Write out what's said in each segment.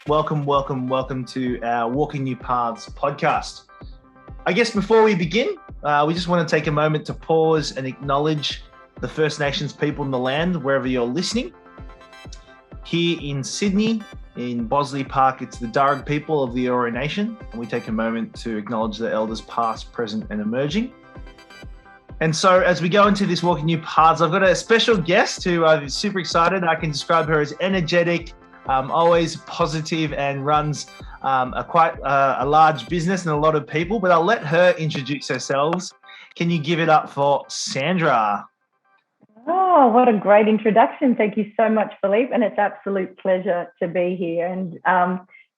Welcome to our Walking New Paths podcast. I guess before we begin, we just want to take a moment to pause and acknowledge the First Nations people in the land, wherever you're listening. Here in Sydney, in Bosley Park, it's the Darug people of the Eora Nation, and we take a moment to acknowledge the elders past, present, and emerging. And so as we go into this Walking New Paths, I've got a special guest who I'm super excited. I can describe her as energetic, always positive, and runs quite a large business and a lot of people, but I'll let her introduce herself. Can you give it up for Sandra? Oh, what a great introduction. Thank you so much, Philippe. And it's an absolute pleasure to be here. And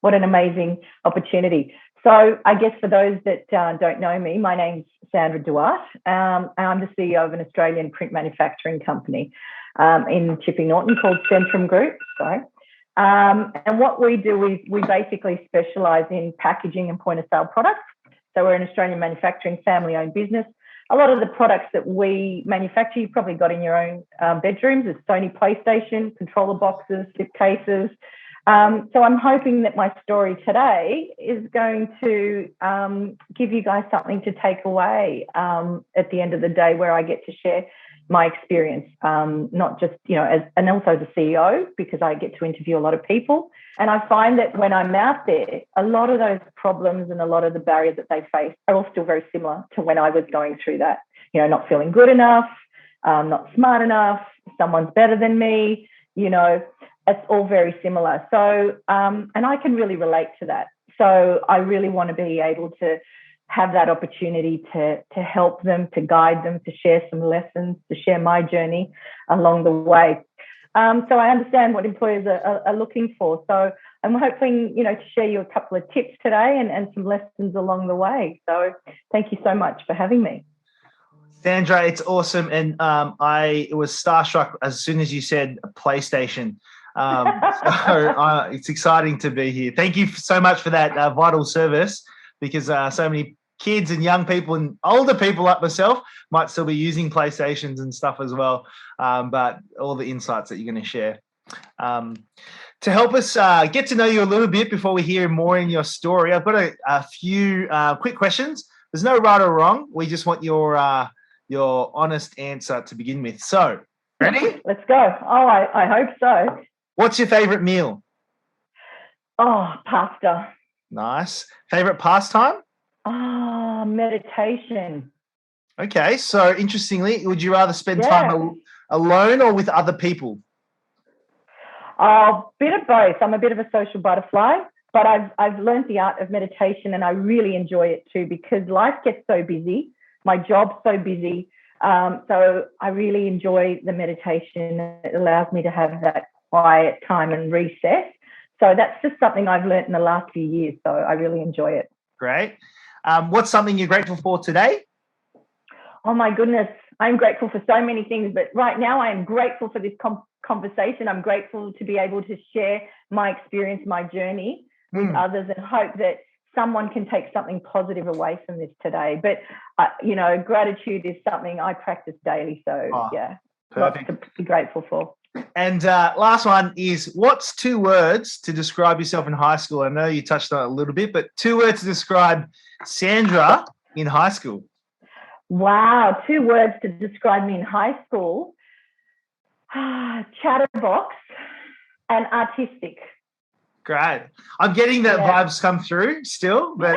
what an amazing opportunity. So I guess for those that don't know me, my name's Sandra Duarte. I'm the CEO of an Australian print manufacturing company in Chipping Norton called Centrum Group. And what we do is we basically specialise in packaging and point of sale products. So we're an Australian manufacturing family-owned business. A lot of the products that we manufacture, you've probably got in your own bedrooms, is Sony PlayStation, controller boxes, slipcases. So I'm hoping that my story today is going to give you guys something to take away at the end of the day, where I get to share my experience, not just, and also as a CEO, because I get to interview a lot of people. And I find that when I'm out there, a lot of those problems and a lot of the barriers that they face are all still very similar to when I was going through that, not feeling good enough, not smart enough, someone's better than me, it's all very similar. So, and I can really relate to that. So I really want to be able to have that opportunity to help them, to guide them, to share some lessons, to share my journey along the way. So I understand what employers are looking for. So I'm hoping, to share you a couple of tips today and some lessons along the way. So thank you so much for having me. Sandra, it's awesome. And I was starstruck as soon as you said PlayStation. It's exciting to be here. Thank you so much for that vital service, because so many kids and young people and older people like myself might still be using PlayStations and stuff as well. But all the insights that you're going to share. To help us get to know you a little bit before we hear more in your story, I've got a few quick questions. There's no right or wrong. We just want your honest answer to begin with. So, ready? Let's go. Oh, I hope so. What's your favourite meal? Oh, pasta. Nice. Favourite pastime? Meditation. Okay, so interestingly, would you rather spend time alone or with other people? Bit of both. I'm a bit of a social butterfly, but I've learned the art of meditation, and I really enjoy it too, because life gets so busy. My job's so busy. So I really enjoy the meditation. It allows me to have that quiet time and reset. So that's just something I've learned in the last few years. So I really enjoy it. Great. What's something you're grateful for today? Oh, my goodness. I'm grateful for so many things, but right now I'm grateful for this conversation. I'm grateful to be able to share my experience, my journey with others, and hope that someone can take something positive away from this today. But, gratitude is something I practice daily. So, perfect. Lots to be grateful for. And last one is, what's 2 words to describe yourself in high school? I know you touched on it a little bit, but 2 words to describe Sandra in high school. Wow, 2 words to describe me in high school. Chatterbox and artistic. Great. I'm getting that vibes come through still, but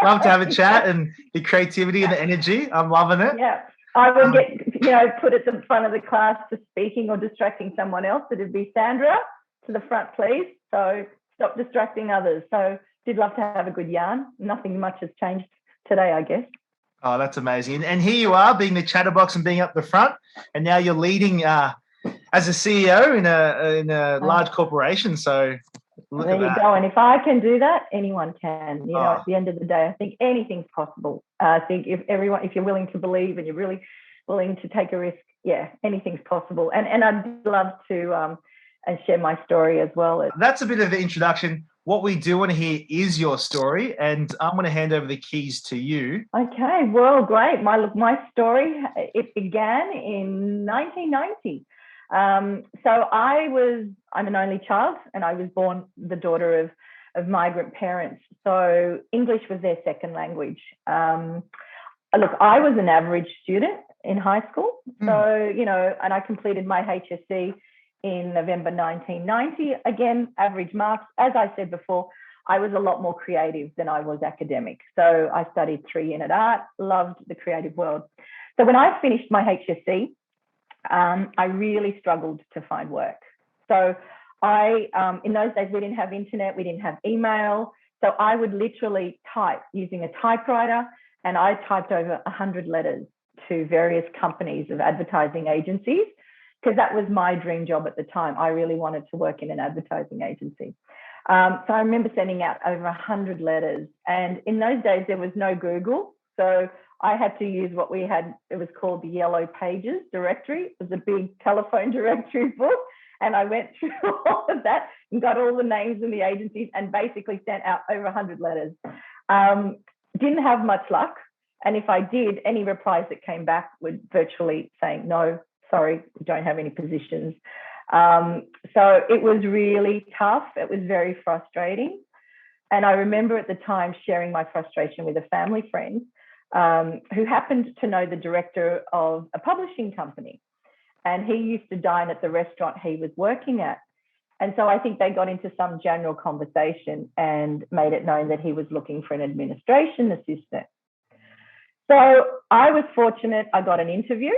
love to have a chat and the creativity and the energy. I'm loving it. Yeah. I would get, put at the front of the class for speaking or distracting someone else. It'd be Sandra, to the front, please. So stop distracting others. So did love to have a good yarn. Nothing much has changed today, I guess. Oh, that's amazing. And here you are, being the chatterbox and being up the front, and now you're leading as a CEO in a large corporation. So look at that. There you go. And if I can do that, anyone can. At the end of the day, I think anything's possible. I think if you're willing to believe and you're really willing to take a risk, anything's possible. And I'd love to share my story as well. That's a bit of the introduction. What we do want to hear is your story, and I'm going to hand over the keys to you. Okay, well, great. My story, it began in 1990. I'm an only child, and I was born the daughter of migrant parents. So English was their second language. Look, I was an average student in high school. So, and I completed my HSC in November 1990. Again, average marks. As I said before, I was a lot more creative than I was academic. So I studied 3-unit art, loved the creative world. So when I finished my HSC, I really struggled to find work. So in those days, we didn't have internet, we didn't have email. So I would literally type using a typewriter, and I typed over 100 letters to various companies of advertising agencies, because that was my dream job at the time. I really wanted to work in an advertising agency. So I remember sending out over 100 letters. And in those days, there was no Google. So I had to use what we had, it was called the Yellow Pages directory. It was a big telephone directory book. And I went through all of that and got all the names and the agencies and basically sent out over 100 letters. Didn't have much luck. And if I did, any replies that came back were virtually saying, no, sorry, we don't have any positions. So it was really tough. It was very frustrating. And I remember at the time sharing my frustration with a family friend who happened to know the director of a publishing company. And he used to dine at the restaurant he was working at. And so I think they got into some general conversation and made it known that he was looking for an administration assistant. So I was fortunate. I got an interview,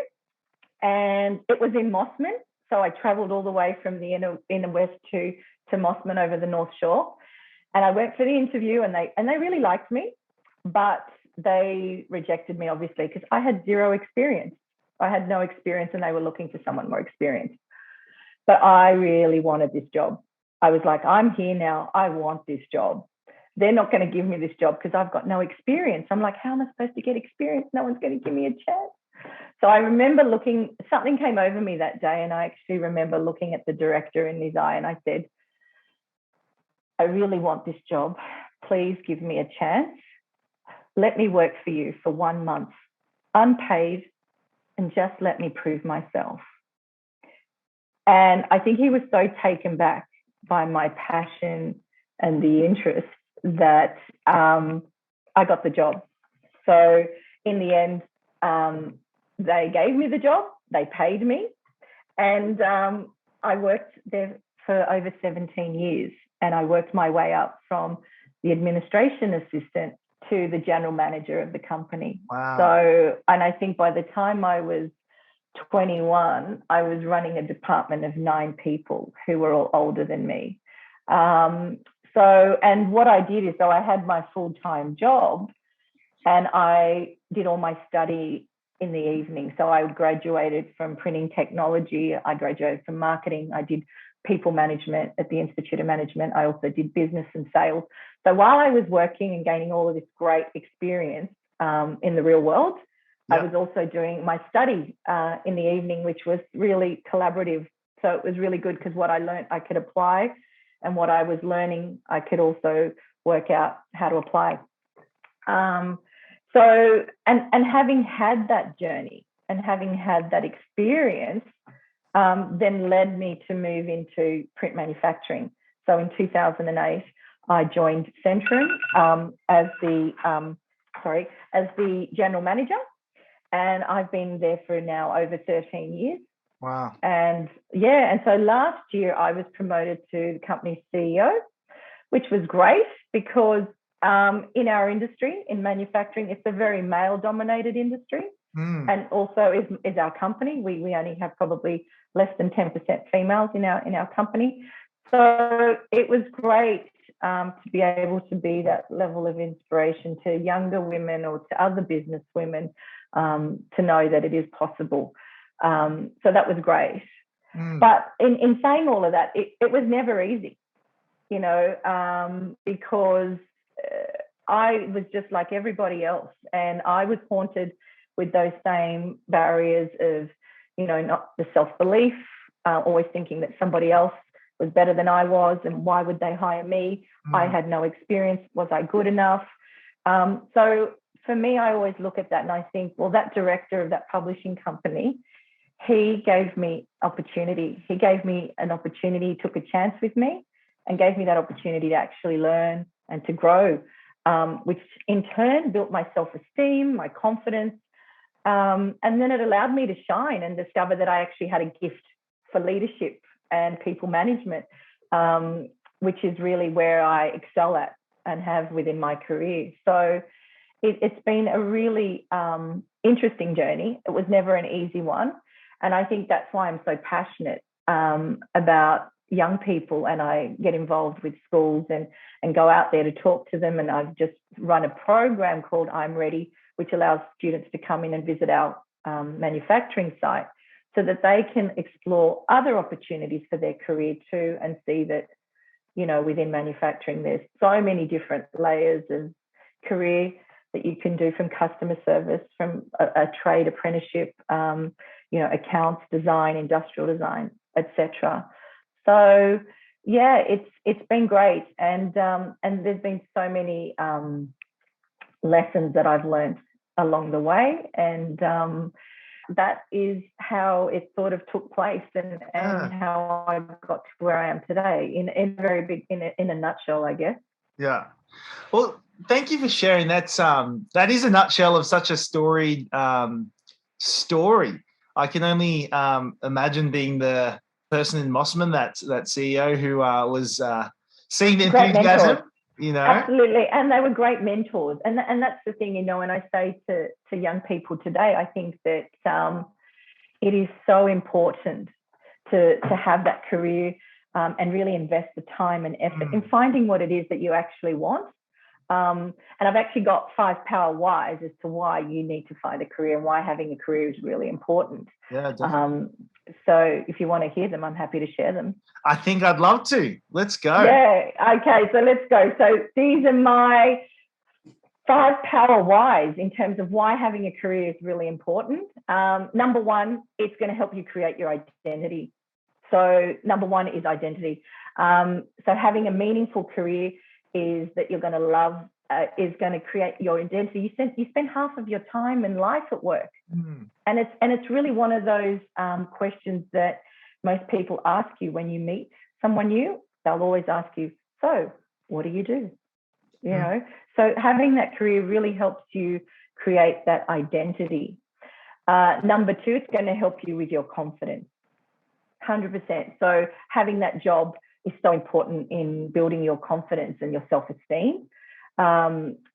and it was in Mossman. So I traveled all the way from the inner west to Mossman over the North Shore. And I went for the interview, and they really liked me, but they rejected me, obviously, because I had zero experience. I had no experience, and they were looking for someone more experienced. But I really wanted this job. I was like, I'm here now. I want this job. They're not going to give me this job because I've got no experience. I'm like, how am I supposed to get experience? No one's going to give me a chance. So I remember something came over me that day, and I actually remember looking at the director in his eye, and I said, I really want this job. Please give me a chance. Let me work for you for 1 month, unpaid, and just let me prove myself. And I think he was so taken back by my passion and the interest that I got the job. So in the end, they gave me the job, they paid me, and I worked there for over 17 years. And I worked my way up from the administration assistant to the general manager of the company. Wow. So, and I think by the time I was 21, I was running a department of 9 people who were all older than me. And what I did is, so I had my full-time job, and I did all my study in the evening. So I graduated from printing technology. I graduated from marketing. I did people management at the Institute of Management. I also did business and sales. So while I was working and gaining all of this great experience in the real world, yep, I was also doing my study in the evening, which was really collaborative. So it was really good because what I learned, I could apply, and what I was learning, I could also work out how to apply. So having had that journey and having had that experience, then led me to move into print manufacturing. So in 2008, I joined Centrum as the general manager, and I've been there for now over 13 years. Wow. And so last year I was promoted to the company's CEO, which was great because in our industry, in manufacturing, it's a very male-dominated industry. And also is our company. We only have probably less than 10% females in our company. So it was great to be able to be that level of inspiration to younger women or to other business women, to know that it is possible. So that was great. But in saying all of that, it was never easy, because I was just like everybody else, and I was haunted with those same barriers of, not the self-belief, always thinking that somebody else was better than I was, and why would they hire me? I had no experience. Was I good enough? So for me, I always look at that and I think, well, that director of that publishing company, he gave me opportunity. He gave me an opportunity, took a chance with me and gave me that opportunity to actually learn and to grow, which in turn built my self-esteem, my confidence. And then it allowed me to shine and discover that I actually had a gift for leadership and people management, which is really where I excel at and have within my career. So it's been a really interesting journey. It was never an easy one. And I think that's why I'm so passionate about young people, and I get involved with schools and go out there to talk to them. And I've just run a program called I'm Ready, which allows students to come in and visit our manufacturing site so that they can explore other opportunities for their career too, and see that, you know, within manufacturing, there's so many different layers of career that you can do, from customer service, from a trade apprenticeship, you know, accounts, design, industrial design, etc. So yeah, it's been great, and there's been so many lessons that I've learned along the way, and that is how it sort of took place, and how I got to where I am today, in very big, in a nutshell, I guess. Yeah. Well, thank you for sharing. That is a nutshell of such a storied story. I can only imagine being the person in Mossman, that CEO who was seeing the enthusiasm, you know. Absolutely, and they were great mentors, and that's the thing, you know. And I say to young people today, I think that it is so important to have that career and really invest the time and effort in finding what it is that you actually want. And I've actually got 5 power whys as to why you need to find a career and why having a career is really important. Yeah, definitely. So if you want to hear them, I'm happy to share them. I think I'd love to. Let's go. Yeah. Okay. So let's go. So these are my 5 power whys in terms of why having a career is really important. Number one, it's going to help you create your identity. So number one is identity. So having a meaningful career is that you're going to love, is going to create your identity. You spend half of your time in life at work. And it's really one of those questions that most people ask you when you meet someone new. They'll always ask you, so what do you do? You know, so having that career really helps you create that identity. Number two, it's going to help you with your confidence. 100%. So having that job is so important in building your confidence and your self-esteem.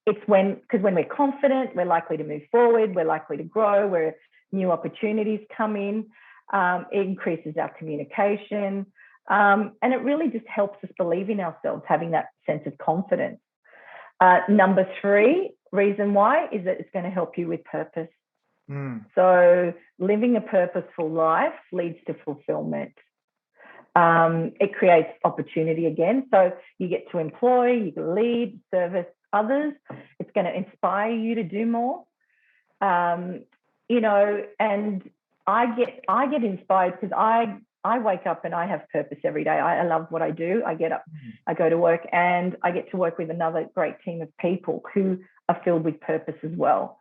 It's because when we're confident, we're likely to move forward, we're likely to grow, where new opportunities come in. It increases our communication, and it really just helps us believe in ourselves, having that sense of confidence. Number three reason why is that it's going to help you with purpose. So living a purposeful life leads to fulfillment. It creates opportunity again. So you get to employ, you can lead, service others. It's going to inspire you to do more. You know, and I get inspired because I wake up and I have purpose every day. I love what I do. I get up, I go to work, and I get to work with another great team of people who are filled with purpose as well.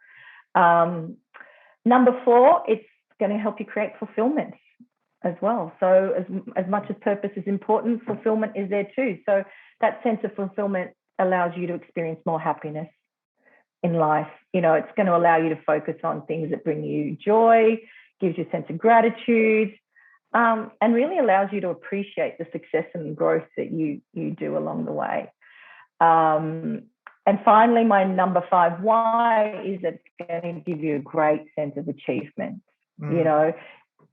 Number four, it's going to help you create fulfillment as well. So as much as purpose is important, fulfillment is there too. So that sense of fulfillment allows you to experience more happiness in life. You know, it's going to allow you to focus on things that bring you joy, gives you a sense of gratitude, and really allows you to appreciate the success and growth that you do along the way. And finally, my number 5 why is that it's going to give you a great sense of achievement. You know,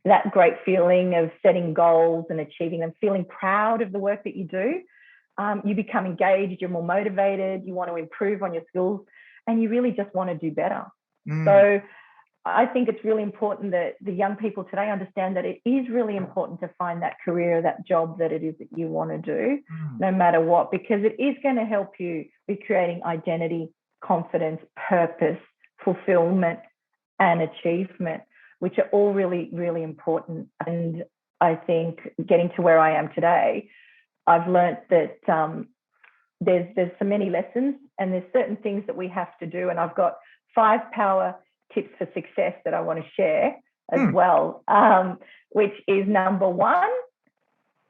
that great feeling of setting goals and achieving them, feeling proud of the work that you do. You become engaged, you're more motivated, you want to improve on your skills, and you really just want to do better. So I think it's really important that the young people today understand that it is really important to find that career, that job that it is that you want to do, no matter what, because it is going to help you with creating identity, confidence, purpose, fulfillment, and achievement, which are all really, really important. And I think getting to where I am today, I've learned that there's so many lessons, and there's certain things that we have to do. And I've got 5 power tips for success that I want to share as well, which is number one,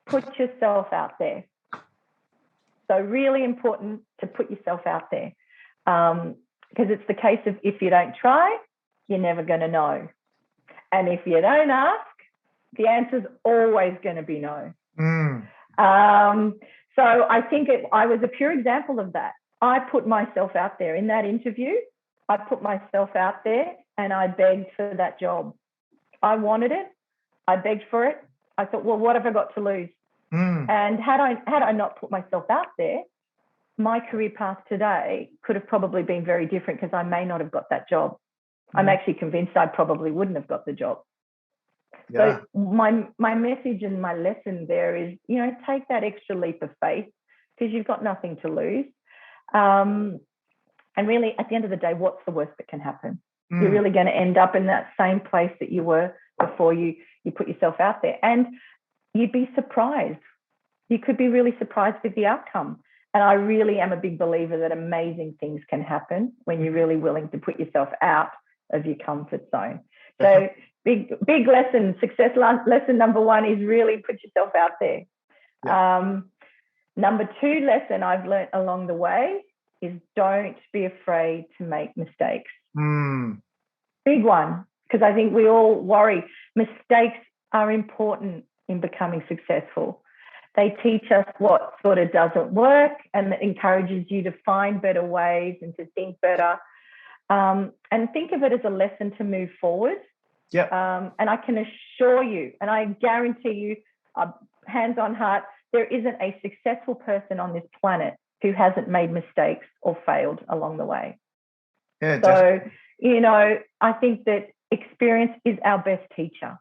put yourself out there. So really important to put yourself out there, because it's the case of if you don't try, you're never going to know. And if you don't ask, the answer's always going to be no. So I think I was a pure example of that. I put myself out there in that interview. I put myself out there and I begged for that job. I wanted it. I begged for it. I thought, well, what have I got to lose? And had I not put myself out there, my career path today could have probably been very different, because I may not have got that job. I'm actually convinced I probably wouldn't have got the job. Yeah. So my message and my lesson there is, take that extra leap of faith, because you've got nothing to lose. And really, at the end of the day, what's the worst that can happen? You're really going to end up in that same place that you were before you put yourself out there. And you'd be surprised. You could be really surprised with the outcome. And I really am a big believer that amazing things can happen when you're really willing to put yourself out of your comfort zone. So big lesson, success lesson number one is really put yourself out there. Yeah. Number two lesson I've learned along the way is don't be afraid to make mistakes. Big one, because I think we all worry. Mistakes are important in becoming successful. They teach us what sort of doesn't work, and it encourages you to find better ways and to think better. And think of it as a lesson to move forward. Yeah. And I can assure you, and I guarantee you, hands on heart, there isn't a successful person on this planet who hasn't made mistakes or failed along the way. Yeah, so, I think that experience is our best teacher.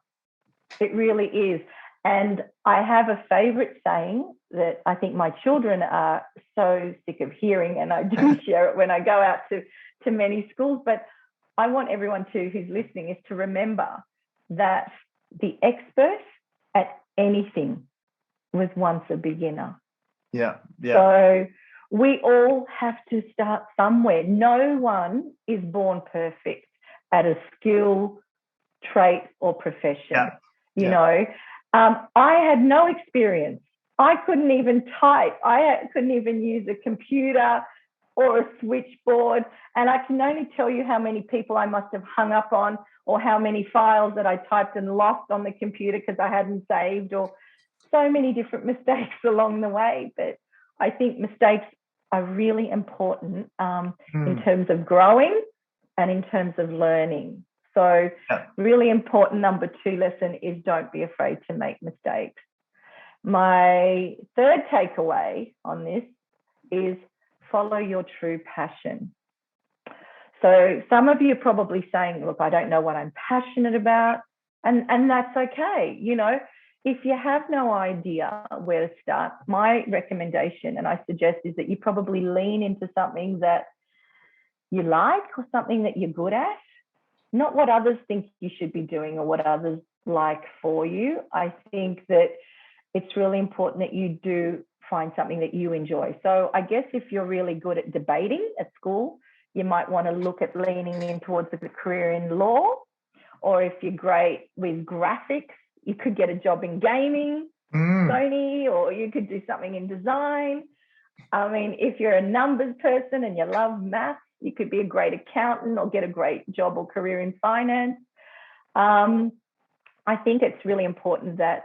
It really is. And I have a favorite saying that I think my children are so sick of hearing, and I do share it when I go out to many schools. But I want everyone who's listening is to remember that the expert at anything was once a beginner. Yeah. So we all have to start somewhere. No one is born perfect at a skill, trait, or profession. You know, I had no experience. I couldn't even type. I couldn't even use a computer or a switchboard. And I can only tell you how many people I must have hung up on, or how many files that I typed and lost on the computer because I hadn't saved, or so many different mistakes along the way. But I think mistakes are really important in terms of growing and in terms of learning. So really important number two lesson is don't be afraid to make mistakes. My third takeaway on this is follow your true passion. So some of you are probably saying, look, I don't know what I'm passionate about. And that's okay. You know, if you have no idea where to start, my recommendation, and I suggest, is that you probably lean into something that you like or something that you're good at, not what others think you should be doing or what others like for you. I think that it's really important that you do find something that you enjoy. So I guess if you're really good at debating at school, you might want to look at leaning in towards a career in law. Or if you're great with graphics, you could get a job in gaming, Sony, or you could do something in design. I mean, if you're a numbers person and you love maths, you could be a great accountant or get a great job or career in finance. I think it's really important that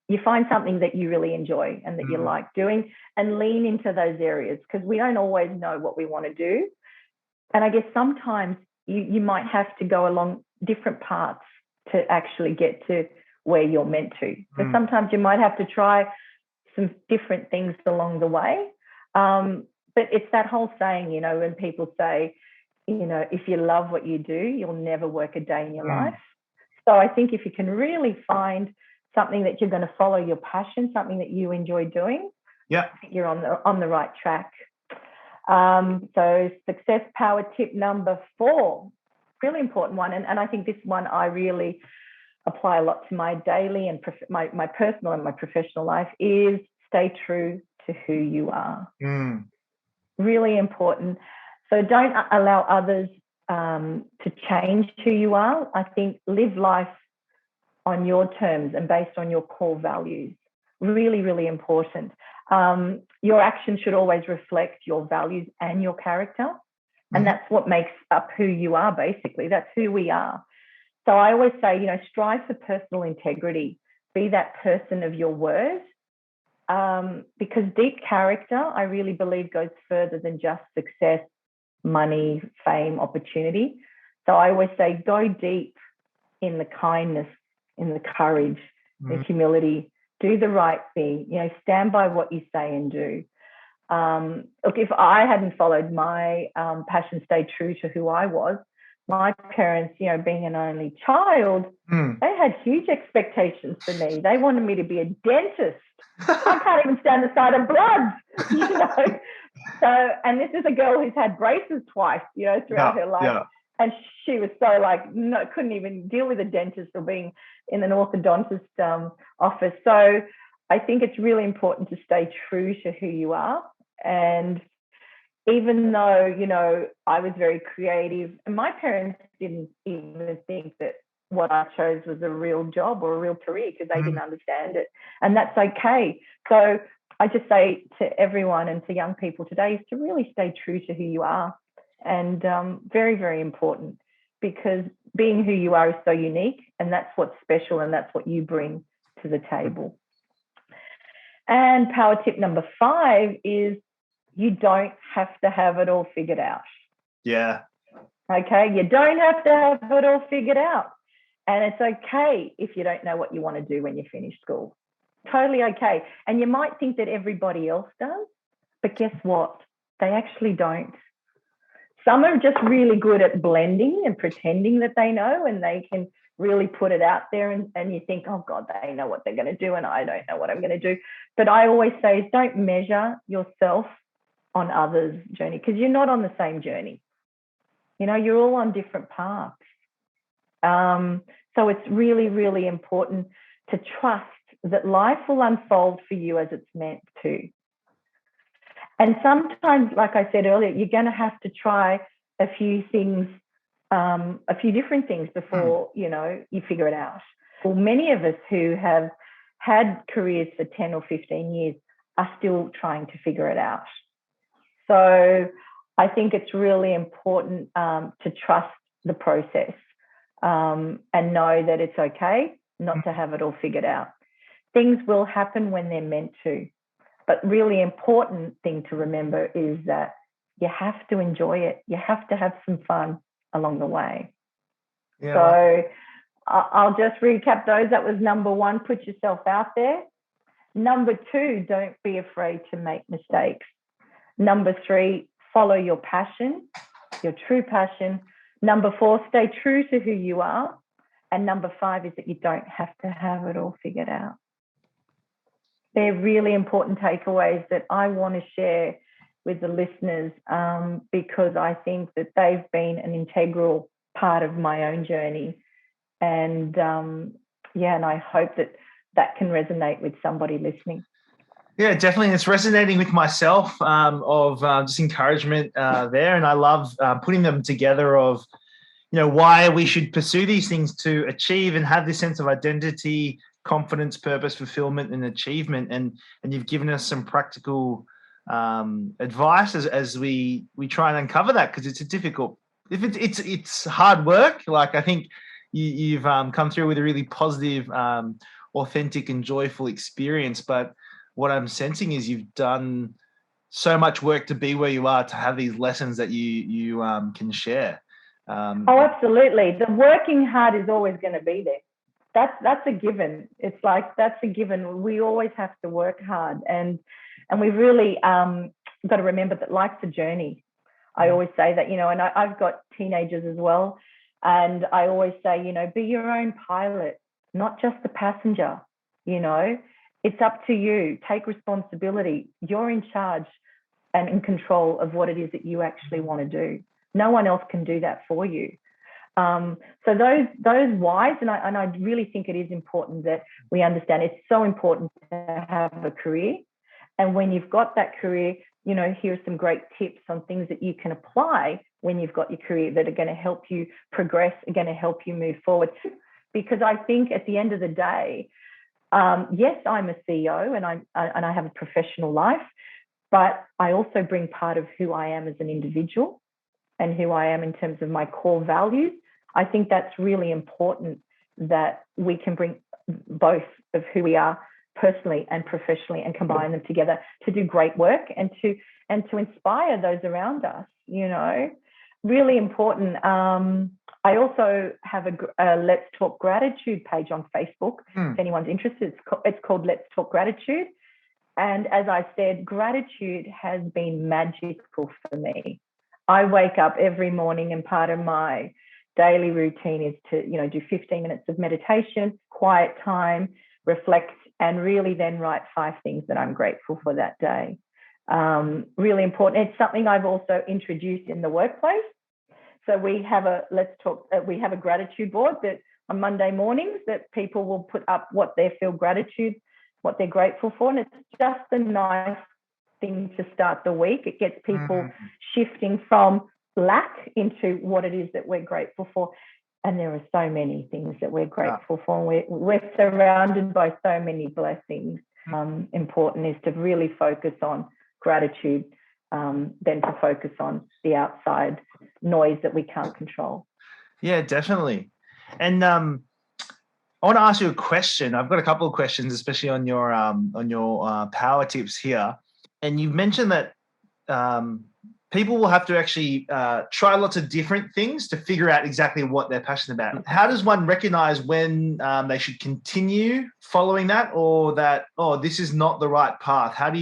you find something that you really enjoy and that you like doing, and lean into those areas, because we don't always know what we want to do. And I guess sometimes you might have to go along different paths to actually get to where you're meant to. So sometimes you might have to try some different things along the way. But it's that whole saying, you know, when people say, you know, if you love what you do, you'll never work a day in your life. So I think if you can really find something that you're going to follow your passion, something that you enjoy doing, I think you're on the right track. So success power tip number 4, really important one. And I think this one I really apply a lot to my daily and my personal and my professional life, is stay true to who you are. Really important. So don't allow others to change who you are. I think live life on your terms and based on your core values. Really, really important. Your actions should always reflect your values and your character. And that's what makes up who you are, basically. That's who we are. So I always say, strive for personal integrity. Be that person of your word. Because deep character, I really believe, goes further than just success, money, fame, opportunity. So I always say, go deep in the kindness, in the courage, the humility. Do the right thing. Stand by what you say and do. Look, if I hadn't followed my passion, stayed true to who I was, my parents, being an only child, they had huge expectations for me. They wanted me to be a dentist. I can't even stand the sight of blood, So, and this is a girl who's had braces twice, throughout her life. Yeah. And she was so no, couldn't even deal with a dentist or being in an orthodontist office. So I think it's really important to stay true to who you are. And even though, I was very creative, and my parents didn't even think that what I chose was a real job or a real career because they didn't understand it. And that's okay. So I just say to everyone and to young people today is to really stay true to who you are. And very, very important, because being who you are is so unique, and that's what's special, and that's what you bring to the table. And power tip number 5 is you don't have to have it all figured out. Yeah. Okay, you don't have to have it all figured out. And it's okay if you don't know what you want to do when you finish school. Totally okay. And you might think that everybody else does, but guess what? They actually don't. Some are just really good at blending and pretending that they know, and they can really put it out there, and you think, oh God, they know what they're going to do and I don't know what I'm going to do. But I always say, don't measure yourself on others' journey, because you're not on the same journey. You're all on different paths. So it's really, really important to trust that life will unfold for you as it's meant to. And sometimes, like I said earlier, you're going to have to try a few things, a few different things before, you figure it out. Well, many of us who have had careers for 10 or 15 years are still trying to figure it out. So I think it's really important to trust the process and know that it's okay not to have it all figured out. Things will happen when they're meant to. But really important thing to remember is that you have to enjoy it. You have to have some fun along the way. Yeah. So I'll just recap those. That was number 1, put yourself out there. Number 2, don't be afraid to make mistakes. Number 3, follow your passion, your true passion. Number 4, stay true to who you are. And number 5 is that you don't have to have it all figured out. They're really important takeaways that I want to share with the listeners because I think that they've been an integral part of my own journey. And and I hope that can resonate with somebody listening. Yeah, definitely. It's resonating with myself of just encouragement there. And I love putting them together of, why we should pursue these things to achieve and have this sense of identity, confidence, purpose, fulfillment, and achievement. And you've given us some practical advice as we try and uncover that, because it's a difficult, it's hard work. Like, I think you've come through with a really positive, authentic and joyful experience. But what I'm sensing is you've done so much work to be where you are, to have these lessons that you can share. Absolutely. The working hard is always going to be there. That's a given. It's like, that's a given. We always have to work hard, and we've really got to remember that life's a journey. I always say that, and I've got teenagers as well, and I always say, be your own pilot, not just the passenger. It's up to you. Take responsibility. You're in charge and in control of what it is that you actually want to do. No one else can do that for you. So those whys, and I really think it is important that we understand it's so important to have a career. And when you've got that career, here are some great tips on things that you can apply when you've got your career that are going to help you progress, are going to help you move forward. Because I think at the end of the day, yes, I'm a CEO and I have a professional life, but I also bring part of who I am as an individual and who I am in terms of my core values. I think that's really important, that we can bring both of who we are personally and professionally and combine them together to do great work and to inspire those around us, really important. I also have a Let's Talk Gratitude page on Facebook. If anyone's interested, it's called Let's Talk Gratitude. And as I said, gratitude has been magical for me. I wake up every morning and part of my daily routine is to, do 15 minutes of meditation, quiet time, reflect, and really then write 5 things that I'm grateful for that day. Really important. It's something I've also introduced in the workplace. So we have a gratitude board that on Monday mornings that people will put up what they feel gratitude, what they're grateful for. And it's just a nice thing to start the week. It gets people shifting from lack into what it is that we're grateful for. And there are so many things that we're grateful for. And we're surrounded by so many blessings. Important is to really focus on gratitude, than to focus on the outside noise that we can't control. Yeah, definitely. And I want to ask you a question. I've got a couple of questions, especially on your power tips here. And you've mentioned that people will have to actually try lots of different things to figure out exactly what they're passionate about. How does one recognize when they should continue following that, or that, this is not the right path? How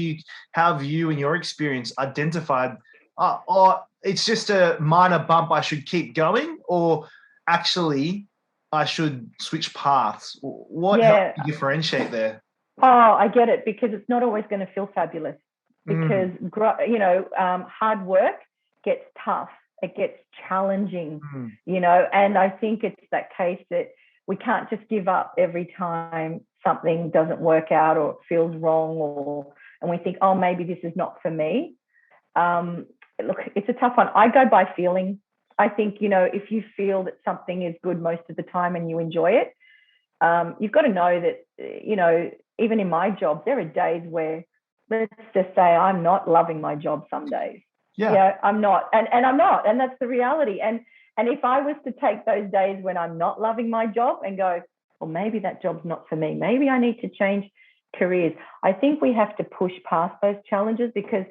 have you, in your experience, identified, it's just a minor bump, I should keep going, or actually I should switch paths? What helps you differentiate there? Oh, I get it, because it's not always going to feel fabulous. Because, hard work gets tough. It gets challenging, and I think it's that case that we can't just give up every time something doesn't work out or it feels wrong, and we think, maybe this is not for me. Look, it's a tough one. I go by feeling. I think, if you feel that something is good most of the time and you enjoy it, you've got to know that, even in my job, there are days where, let's just say, I'm not loving my job some days. Yeah, I'm not. And I'm not. And that's the reality. And if I was to take those days when I'm not loving my job and go, well, maybe that job's not for me, maybe I need to change careers, I think we have to push past those challenges, because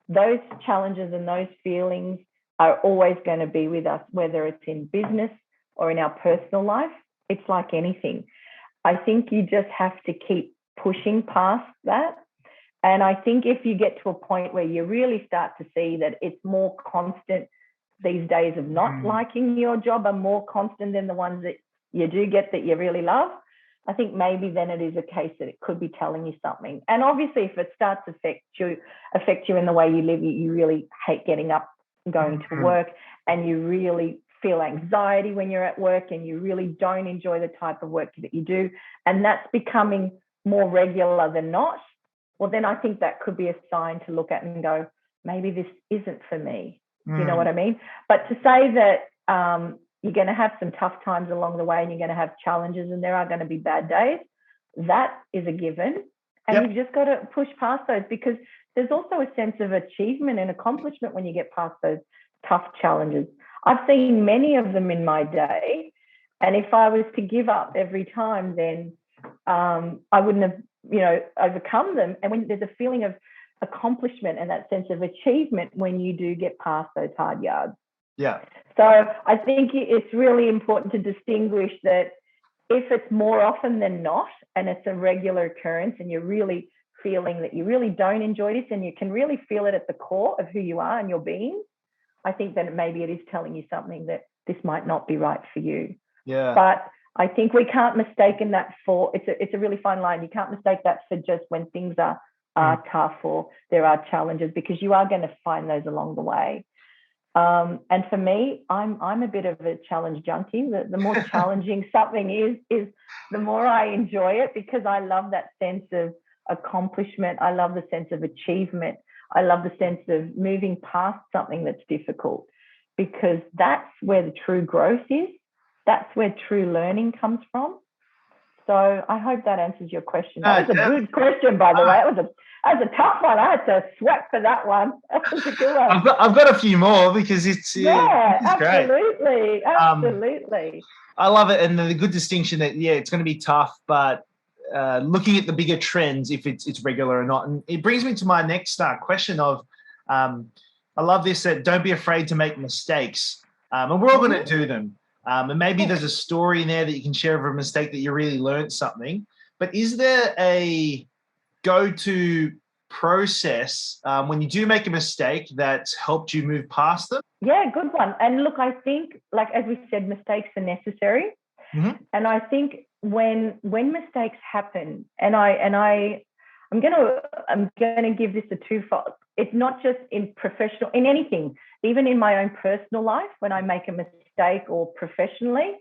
those challenges and those feelings are always going to be with us, whether it's in business or in our personal life. It's like anything. I think you just have to keep pushing past that. And I think if you get to a point where you really start to see that it's more constant, these days of not liking your job are more constant than the ones that you do get that you really love, I think maybe then it is a case that it could be telling you something. And obviously, if it starts to affect you in the way you live, you really hate getting up and going to work, and you really feel anxiety when you're at work, and you really don't enjoy the type of work that you do, and that's becoming more regular than not, well, then I think that could be a sign to look at and go, maybe this isn't for me. You know what I mean? But to say that you're going to have some tough times along the way, and you're going to have challenges, and there are going to be bad days, that is a given. And you've just got to push past those, because there's also a sense of achievement and accomplishment when you get past those tough challenges. I've seen many of them in my day. And if I was to give up every time, then I wouldn't have, overcome them. And when there's a feeling of accomplishment and that sense of achievement when you do get past those hard yards. Yeah. So I think it's really important to distinguish that if it's more often than not, and it's a regular occurrence, and you're really feeling that you really don't enjoy this, and you can really feel it at the core of who you are and your being, I think that maybe it is telling you something that this might not be right for you. Yeah. But I think we can't mistake that for, it's a really fine line. You can't mistake that for just when things are tough or there are challenges, because you are going to find those along the way. And for me, I'm a bit of a challenge junkie. The more challenging something is the more I enjoy it, because I love that sense of accomplishment. I love the sense of achievement. I love the sense of moving past something that's difficult, because that's where the true growth is. That's where true learning comes from. So I hope that answers your question. That was a good question, by the way. That was a tough one. I had to sweat for that one. That was a good one. I've got a few more because it's absolutely, great. Absolutely. I love it, and the good distinction that it's going to be tough, but looking at the bigger trends, if it's regular or not. And it brings me to my next question of, I love this, that don't be afraid to make mistakes, and we're all going to do them. And maybe there's a story in there that you can share of a mistake that you really learned something. But is there a go-to process when you do make a mistake that's helped you move past them? Yeah, good one. And look, I think, like as we said, mistakes are necessary. Mm-hmm. And I think when mistakes happen, and I'm gonna give this a twofold. It's not just in professional, in anything, even in my own personal life, when I make a mistake or professionally,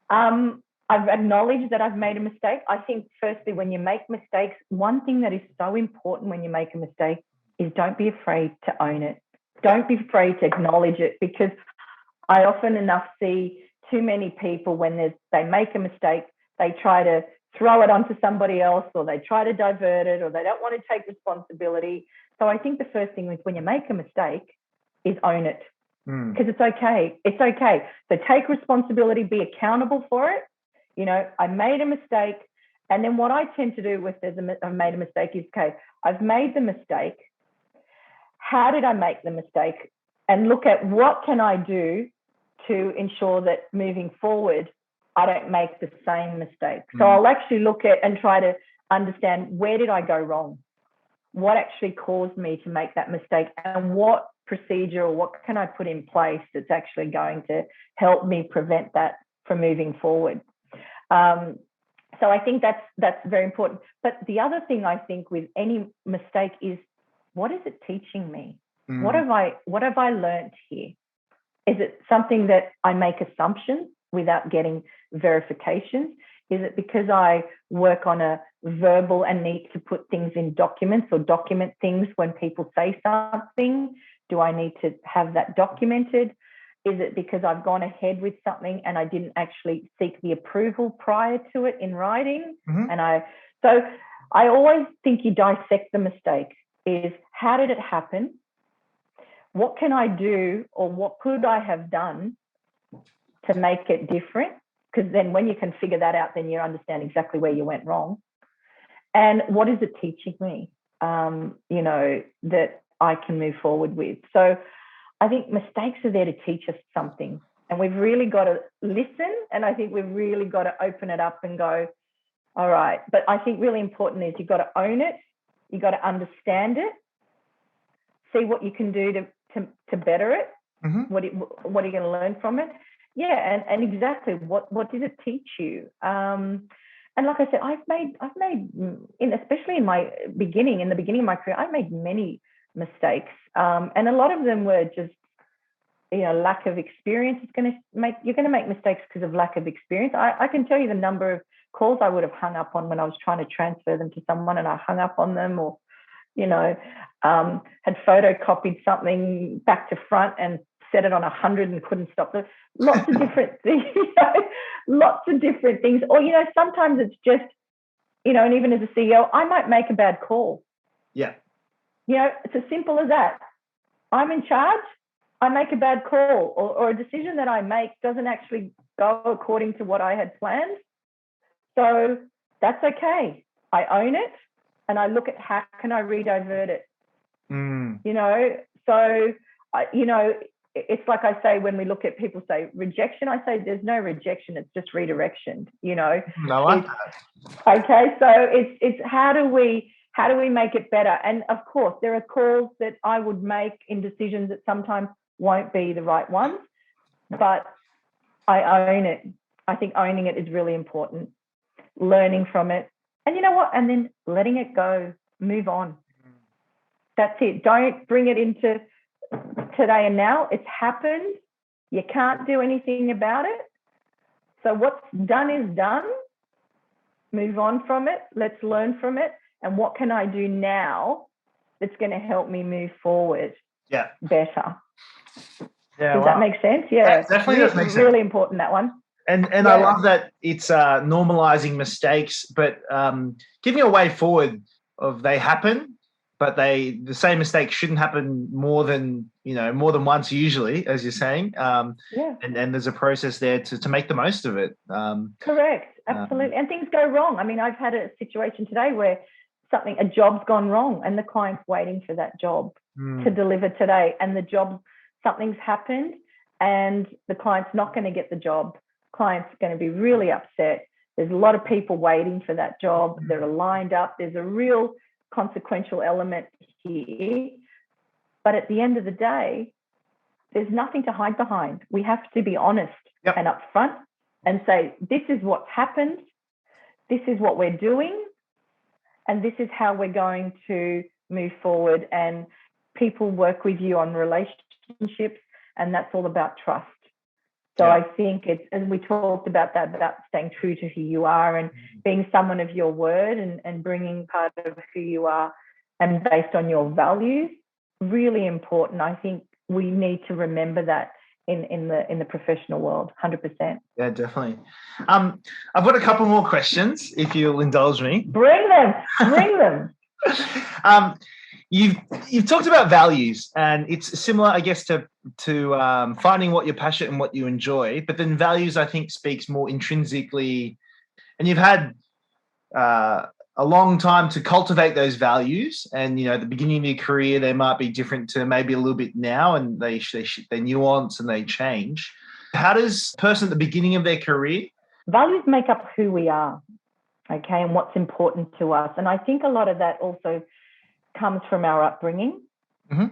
I've acknowledged that I've made a mistake. I think firstly, when you make mistakes, one thing that is so important when you make a mistake is don't be afraid to own it. Don't be afraid to acknowledge it, because I often enough see too many people when they make a mistake, they try to throw it onto somebody else, or they try to divert it, or they don't want to take responsibility. So I think the first thing is when you make a mistake is own it, because it's okay. It's okay. So take responsibility, be accountable for it. You know, I made a mistake. And then what I tend to do with I've made a mistake is, okay, I've made the mistake. How did I make the mistake? And look at what can I do to ensure that moving forward, I don't make the same mistake. So I'll actually look at and try to understand, where did I go wrong? What actually caused me to make that mistake? And what procedure or what can I put in place that's actually going to help me prevent that from moving forward? So I think that's very important. But the other thing I think with any mistake is, what is it teaching me? What have I learned here? Is it something that I make assumptions without getting verifications? Is it because I work on a verbal and need to put things in documents or document things when people say something? Do I need to have that documented? Is it because I've gone ahead with something and I didn't actually seek the approval prior to it in writing? So I always think you dissect the mistake. Is how did it happen? What can I do, or what could I have done to make it different? Because then when you can figure that out, then you understand exactly where you went wrong. And what is it teaching me, that I can move forward with? So I think mistakes are there to teach us something. And we've really got to listen. And I think we've really got to open it up and go, all right. But I think really important is you've got to own it. You've got to understand it. See what you can do to better it. What are you going to learn from it? Yeah, and exactly what did it teach you? And like I said, I've made especially in the beginning of my career, I made many mistakes, and a lot of them were just lack of experience. You're going to make mistakes because of lack of experience. I can tell you the number of calls I would have hung up on when I was trying to transfer them to someone, and I hung up on them, or had photocopied something back to front and set it on 100 and couldn't stop it. Lots of different things, lots of different things. Or, sometimes it's just, and even as a CEO, I might make a bad call. Yeah. It's as simple as that. I'm in charge. I make a bad call, or a decision that I make doesn't actually go according to what I had planned. So that's okay. I own it, and I look at how can I redivert it. So it's like I say, when we look at people say rejection, I say there's no rejection, it's just redirection. No, okay. So it's how do we make it better? And of course, there are calls that I would make in decisions that sometimes won't be the right ones, but I own it. I think owning it is really important. Learning from it, and you know what? And then letting it go, move on. That's it. Don't bring it into today and now. It's happened. You can't do anything about it. So what's done is done. Move on from it. Let's learn from it. And what can I do now that's going to help me move forward better. Yeah, does that make sense? Yeah, definitely does make sense. Really important, that one. And I love that it's normalizing mistakes, but giving a way forward of they happen, but the same mistake shouldn't happen more than once usually, as you're saying. And there's a process there to make the most of it. Correct, absolutely. And things go wrong. I mean, I've had a situation today where a job's gone wrong, and the client's waiting for that job to deliver today, and something's happened, and the client's not going to get the job. Client's going to be really upset. There's a lot of people waiting for that job. They're lined up. There's a real consequential element here. But at the end of the day, there's nothing to hide behind. We have to be honest and upfront and say, this is what's happened. This is what we're doing. And this is how we're going to move forward. And people work with you on relationships, and that's all about trust. So I think and we talked about that, about staying true to who you are and being someone of your word and bringing part of who you are and based on your values, really important. I think we need to remember that in the professional world, 100%. Yeah, definitely. I've got a couple more questions, if you'll indulge me. Bring them. You've talked about values, and it's similar, I guess, to finding what you're passionate and what you enjoy. But then values, I think, speaks more intrinsically, and you've had a long time to cultivate those values. And at the beginning of your career, they might be different to maybe a little bit now, and they nuance and they change. How does a person at the beginning of their career? Values make up who we are, okay, and what's important to us. And I think a lot of that also comes from our upbringing. Mm-hmm.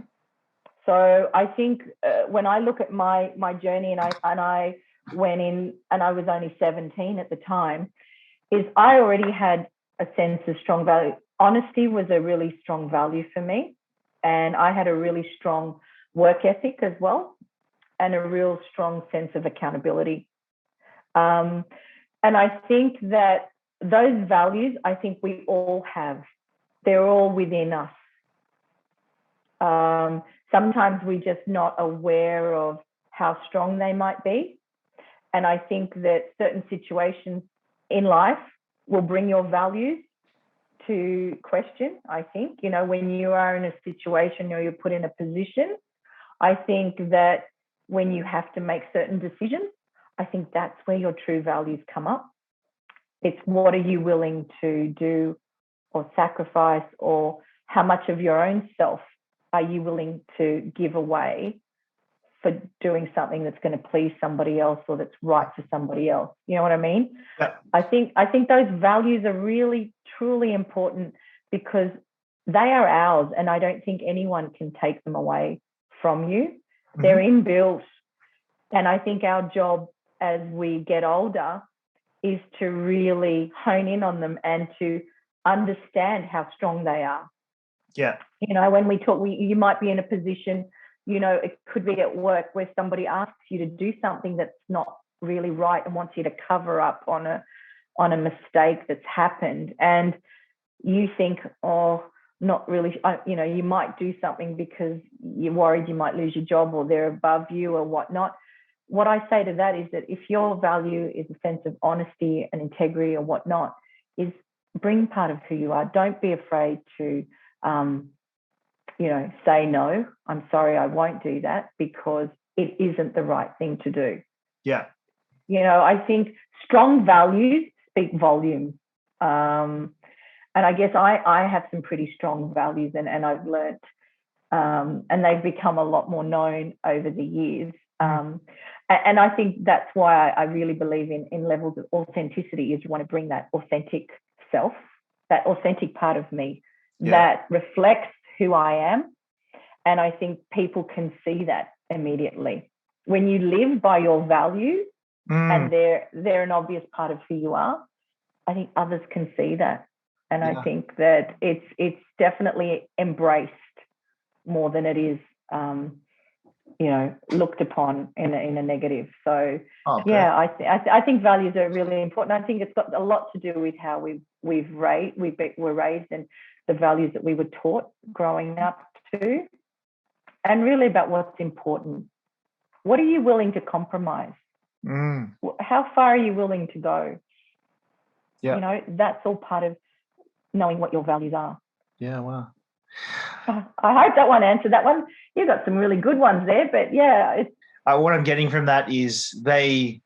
So I think when I look at my journey, and I went in, and I was only 17 at the time, is I already had a sense of strong value. Honesty was a really strong value for me, and I had a really strong work ethic as well, and a real strong sense of accountability. And I think that those values, I think we all have. They're all within us. Sometimes we're just not aware of how strong they might be. And I think that certain situations in life will bring your values to question, I think. When you are in a situation or you're put in a position, I think that when you have to make certain decisions, I think that's where your true values come up. It's what are you willing to do or sacrifice, or how much of your own self are you willing to give away for doing something that's going to please somebody else or that's right for somebody else. You know what I mean? Yeah. I think those values are really, truly important because they are ours, and I don't think anyone can take them away from you. Mm-hmm. They're inbuilt. And I think our job as we get older is to really hone in on them and to understand how strong they are. Yeah. When we talk, you might be in a position, it could be at work where somebody asks you to do something that's not really right and wants you to cover up on a mistake that's happened. And you think, not really, you might do something because you're worried you might lose your job or they're above you or whatnot. What I say to that is that if your value is a sense of honesty and integrity or whatnot, is bring part of who you are. Don't be afraid to, say no. I'm sorry, I won't do that, because it isn't the right thing to do. Yeah. I think strong values speak volumes. And I guess I have some pretty strong values, and I've learnt, and they've become a lot more known over the years. And I think that's why I really believe in levels of authenticity, is you want to bring that authentic self, that authentic part of me that reflects who I am. And I think people can see that immediately. When you live by your values and they're an obvious part of who you are, I think others can see that. And I think that it's definitely embraced more than it is looked upon in a negative. So I think values are really important. I think it's got a lot to do with how we're raised, and the values that we were taught growing up too, and really about what's important. What are you willing to compromise? How far are you willing to go? Yeah. You know, that's all part of knowing what your values are. Yeah, wow. I hope that one answered that one. You got some really good ones there, but yeah. What I'm getting from that is there's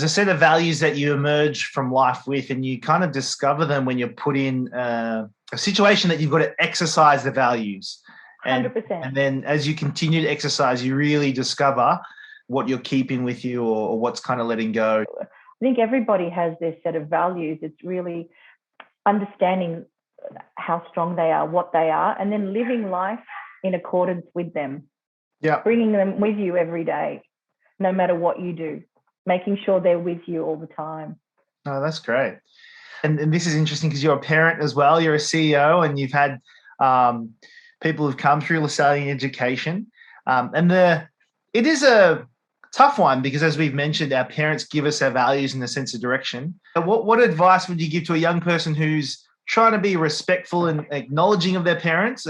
a set of values that you emerge from life with, and you kind of discover them when you're put in a situation that you've got to exercise the values. 100%. And then as you continue to exercise, you really discover what you're keeping with you or what's kind of letting go. I think everybody has their set of values. It's really understanding how strong they are, what they are, and then living life in accordance with them. Yeah. Bringing them with you every day, no matter what you do, making sure they're with you all the time. Oh, that's great. And this is interesting because you're a parent as well. You're a CEO, and you've had people who've come through Lasallian education. It is a tough one because, as we've mentioned, our parents give us our values and a sense of direction. What advice would you give to a young person who's trying to be respectful and acknowledging of their parents,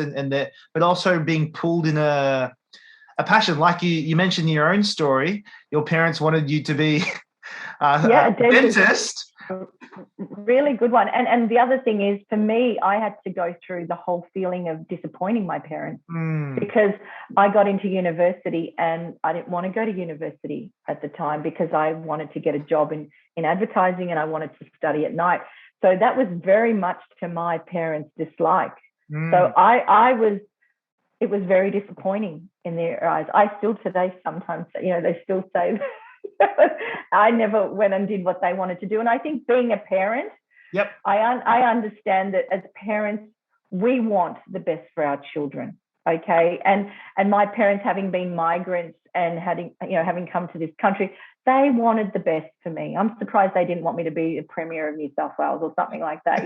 but also being pulled in a passion? Like you mentioned in your own story, your parents wanted you to be a dentist. Really good one. And the other thing is, for me, I had to go through the whole feeling of disappointing my parents because I got into university and I didn't want to go to university at the time because I wanted to get a job in advertising and I wanted to study at night. So that was very much to my parents' dislike. So it was very disappointing in their eyes. I still today sometimes, they still say I never went and did what they wanted to do. And I think being a parent, yep, I understand that as parents, we want the best for our children. Okay. And my parents, having been migrants and having come to this country, they wanted the best for me. I'm surprised they didn't want me to be the Premier of New South Wales or something like that,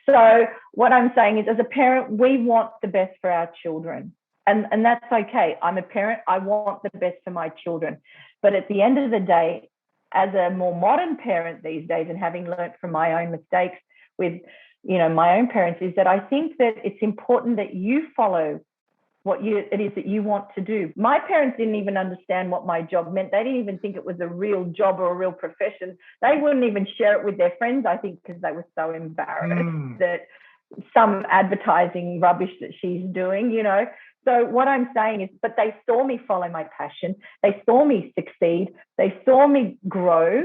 So what I'm saying is, as a parent, we want the best for our children. And that's okay. I'm a parent. I want the best for my children. But at the end of the day, as a more modern parent these days, and having learnt from my own mistakes with, my own parents, is that I think that it's important that you follow what it is that you want to do. My parents didn't even understand what my job meant. They didn't even think it was a real job or a real profession. They wouldn't even share it with their friends, I think, because they were so embarrassed that some advertising rubbish that she's doing, So what I'm saying is, but they saw me follow my passion. They saw me succeed. They saw me grow.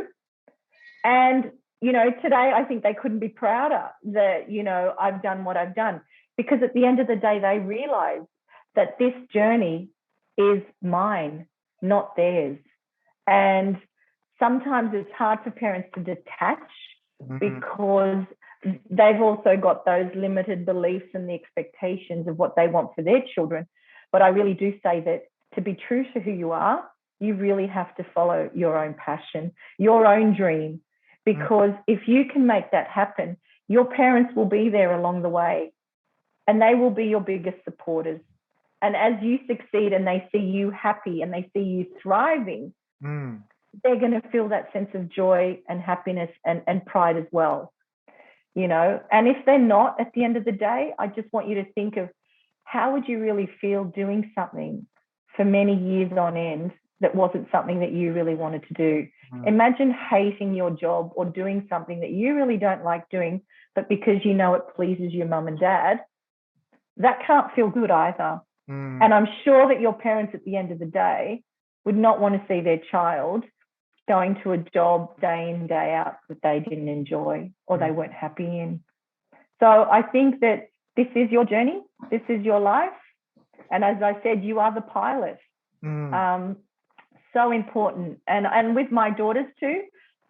And, today I think they couldn't be prouder that, I've done what I've done. Because at the end of the day, they realize that this journey is mine, not theirs. And sometimes it's hard for parents to detach because they've also got those limited beliefs and the expectations of what they want for their children. But I really do say that to be true to who you are, you really have to follow your own passion, your own dream, because if you can make that happen, your parents will be there along the way and they will be your biggest supporters. And as you succeed and they see you happy and they see you thriving, they're going to feel that sense of joy and happiness and pride as well. And if they're not, at the end of the day, I just want you to think of how would you really feel doing something for many years on end that wasn't something that you really wanted to do. Imagine hating your job or doing something that you really don't like doing, but because it pleases your mum and dad, that can't feel good either. And I'm sure that your parents at the end of the day would not want to see their child going to a job day in, day out that they didn't enjoy or they weren't happy in. So I think that this is your journey. This is your life. And as I said, you are the pilot. So important. And with my daughters too,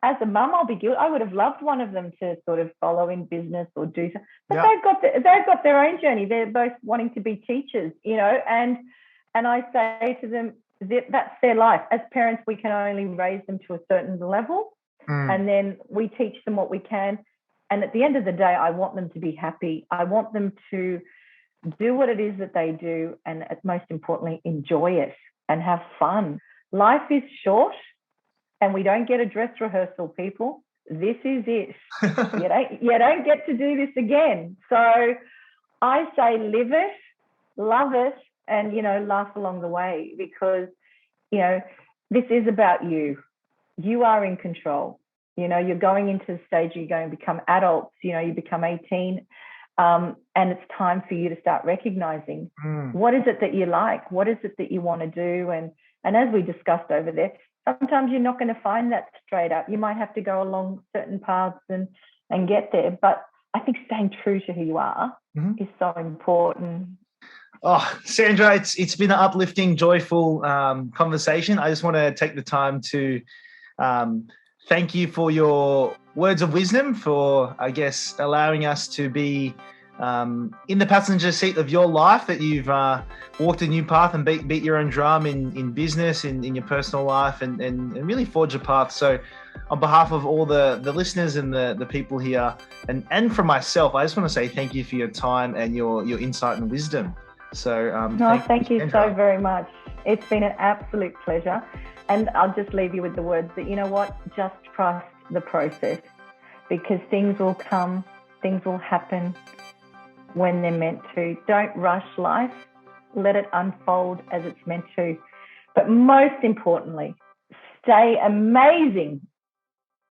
as a mum, I'll be guilty. I would have loved one of them to sort of follow in business or do something. But they've got their own journey. They're both wanting to be teachers, and I say to them, that's their life. As parents, we can only raise them to a certain level, and then we teach them what we can. And at the end of the day, I want them to be happy. I want them to do what it is that they do, and most importantly, enjoy it and have fun. Life is short, and we don't get a dress rehearsal, people. this is it. You don't get to do this again. So I say live it, love it, and, laugh along the way, because, this is about you. You are in control. You're going into the stage, you're going to become adults, you become 18, and it's time for you to start recognizing what is it that you like, what is it that you want to do. And as we discussed over there, sometimes you're not going to find that straight up. You might have to go along certain paths and get there. But I think staying true to who you are is so important. Oh, Sandra, it's been an uplifting, joyful conversation. I just want to take the time to thank you for your words of wisdom, for, I guess, allowing us to be in the passenger seat of your life, that you've walked a new path and beat your own drum in business, in your personal life, and really forge a path. So on behalf of all the listeners and the people here, and for myself, I just want to say thank you for your time and your insight and wisdom. So thank you so very much. It's been an absolute pleasure. And I'll just leave you with the words that, just trust the process, because things will come, things will happen when they're meant to. Don't rush life. Let it unfold as it's meant to. But most importantly, stay amazing